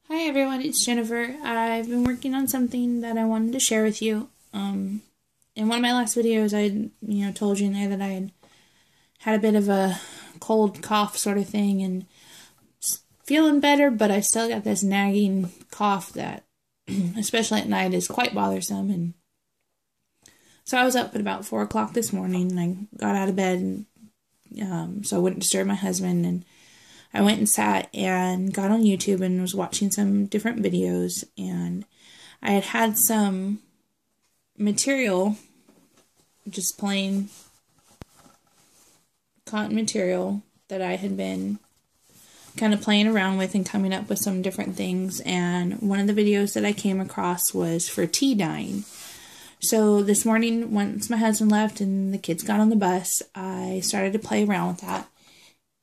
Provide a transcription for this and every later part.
Hi everyone, it's Jennifer. I've been working on something that I wanted to share with you. In one of my last videos, I told you that I had a bit of a cold cough sort of thing and feeling better, but I still got this nagging cough that, especially at night, is quite bothersome. And so I was up at about 4 o'clock this morning, and I got out of bed, and so I wouldn't disturb my husband, and I went and sat and got on YouTube and was watching some different videos, and I had some material, just plain cotton material that I had been kind of playing around with and coming up with some different things, and one of the videos that I came across was for tea dyeing. So this morning, once my husband left and the kids got on the bus, I started to play around with that.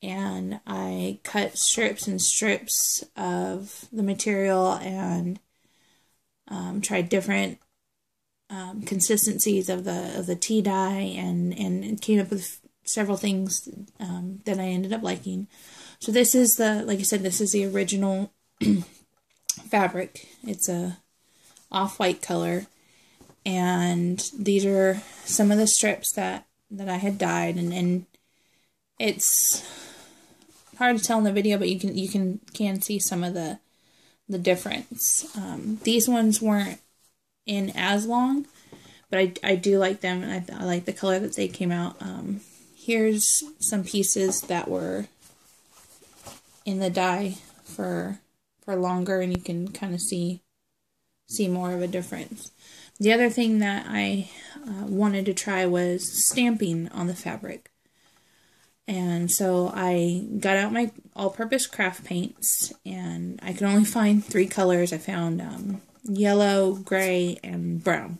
And I cut strips and strips of the material and tried different consistencies of the tea dye and came up with several things that I ended up liking. So this is like I said, this is the original fabric. It's a off-white color, and these are some of the strips that I had dyed, and it's hard to tell in the video, but you can see some of the difference. These ones weren't in as long, but I do like them, and I like the color that they came out. Here's some pieces that were in the dye for longer, and you can kind of see more of a difference. The other thing that I wanted to try was stamping on the fabric. And so I got out my all-purpose craft paints, and I could only find 3 colors. I found yellow, gray, and brown.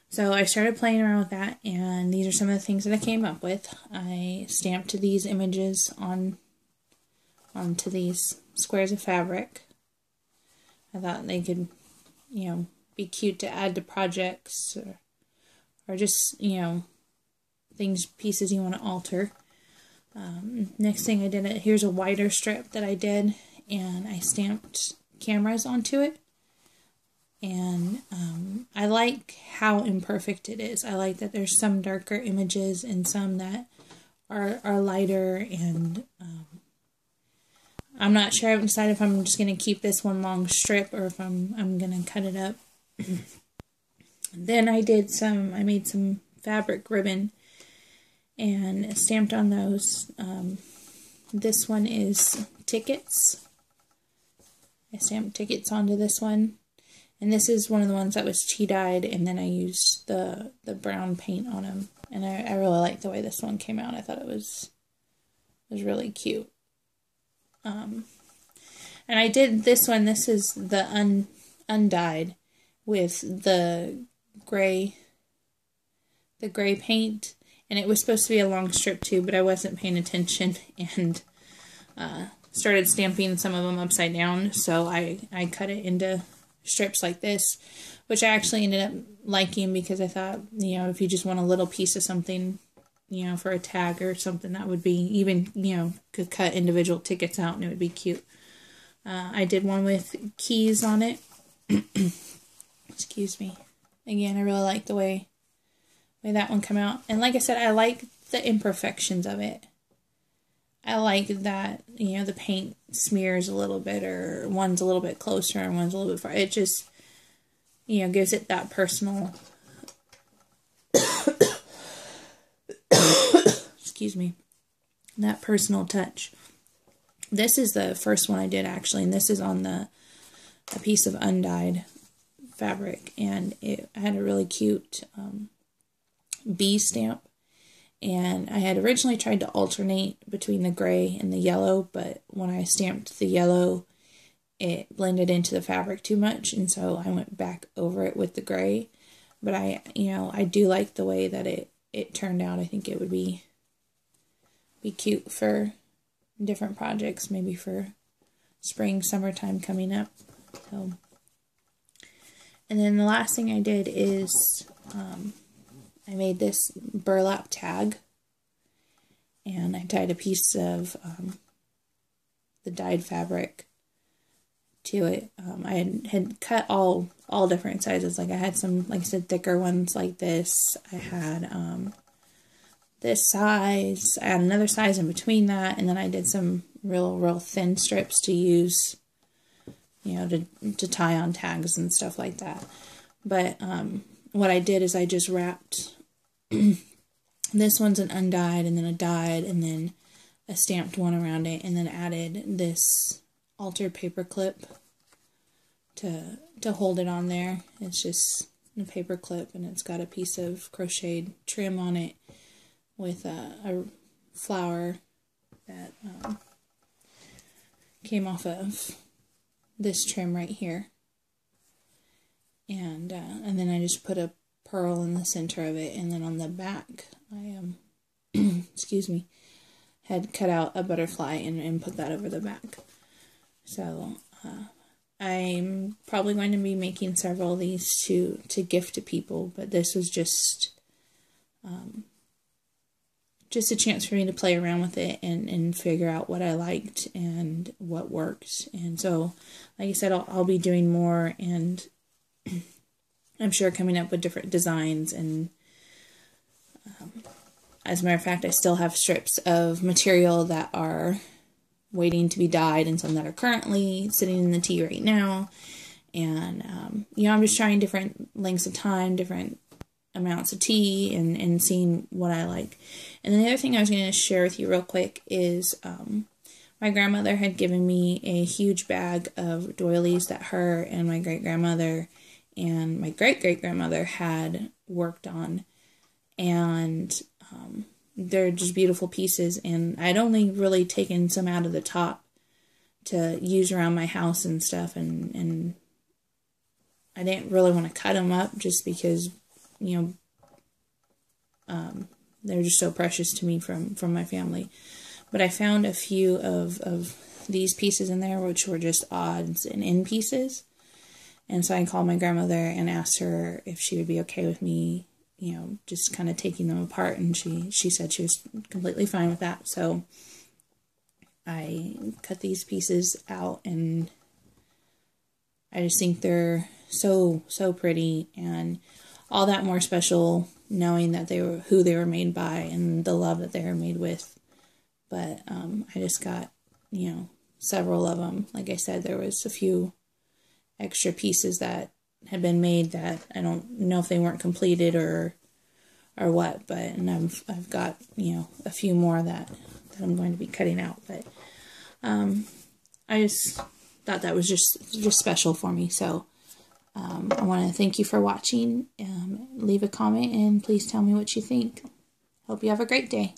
So I started playing around with that, and these are some of the things that I came up with. I stamped these images onto these squares of fabric. I thought they could, be cute to add to projects or just, pieces you want to alter. Next thing I did, here's a wider strip that I did, and I stamped cameras onto it. And I like how imperfect it is. I like that there's some darker images and some that are lighter, and I'm not sure. I haven't decided if I'm just going to keep this one long strip or if I'm going to cut it up. Then I made some fabric ribbon and stamped on those. This one is tickets. I stamped tickets onto this one. And this is one of the ones that was tea dyed, and then I used the brown paint on them. And I really like the way this one came out. I thought it was really cute. And I did this one. This is the undyed with the gray paint. And it was supposed to be a long strip too, but I wasn't paying attention and started stamping some of them upside down. So I cut it into strips like this, which I actually ended up liking because I thought, if you just want a little piece of something, for a tag or something, that would be even, could cut individual tickets out and it would be cute. I did one with keys on it. Excuse me. Again, I really like the way that one come out. And like I said, I like the imperfections of it. I like that, the paint smears a little bit, or one's a little bit closer and one's a little bit far. It just, gives it that personal, excuse me, that personal touch. This is the first one I did, actually, and this is on a piece of undyed fabric, and it had a really cute bee stamp, and I had originally tried to alternate between the gray and the yellow, but when I stamped the yellow, it blended into the fabric too much, and so I went back over it with the gray. But I do like the way that it turned out. I think it would be cute for different projects, maybe for spring, summertime coming up. So, and then the last thing I did is I made this burlap tag, and I tied a piece of the dyed fabric to it. I had cut all different sizes. Like I had some, like I said, thicker ones like this. I had this size. I had another size in between that, and then I did some real thin strips to use, you know, to tie on tags and stuff like that. But what I did is I just wrapped this one's an undyed, and then a dyed, and then a stamped one around it, and then added this altered paper clip to hold it on there. It's just a paper clip, and it's got a piece of crocheted trim on it with a flower that came off of this trim right here. And then I just put a pearl in the center of it, and then on the back I excuse me, had cut out a butterfly and put that over the back. So I'm probably going to be making several of these to gift to people, but this was just a chance for me to play around with it and figure out what I liked and what worked. And so, like I said, I'll be doing more, and I'm sure coming up with different designs. And as a matter of fact, I still have strips of material that are waiting to be dyed, and some that are currently sitting in the tea right now. And you know, I'm just trying different lengths of time, different amounts of tea, and seeing what I like. And then the other thing I was going to share with you real quick is my grandmother had given me a huge bag of doilies that her and my great-grandmother and my great-great-grandmother had worked on. And they're just beautiful pieces, and I'd only really taken some out of the top to use around my house and stuff, and I didn't really want to cut them up just because, you know, they're just so precious to me from my family. But I found a few of these pieces in there which were just odds and end pieces. And so I called my grandmother and asked her if she would be okay with me, you know, just kind of taking them apart. And she said she was completely fine with that. So I cut these pieces out, and I just think they're so pretty, and all that more special knowing that they were who they were made by and the love that they were made with. But I just got, you know, several of them. Like I said, there was a few extra pieces that had been made that I don't know if they weren't completed or what, but and I've got, you know, a few more that I'm going to be cutting out. But I just thought that was just special for me. So I want to thank you for watching. Leave a comment and please tell me what you think. Hope you have a great day.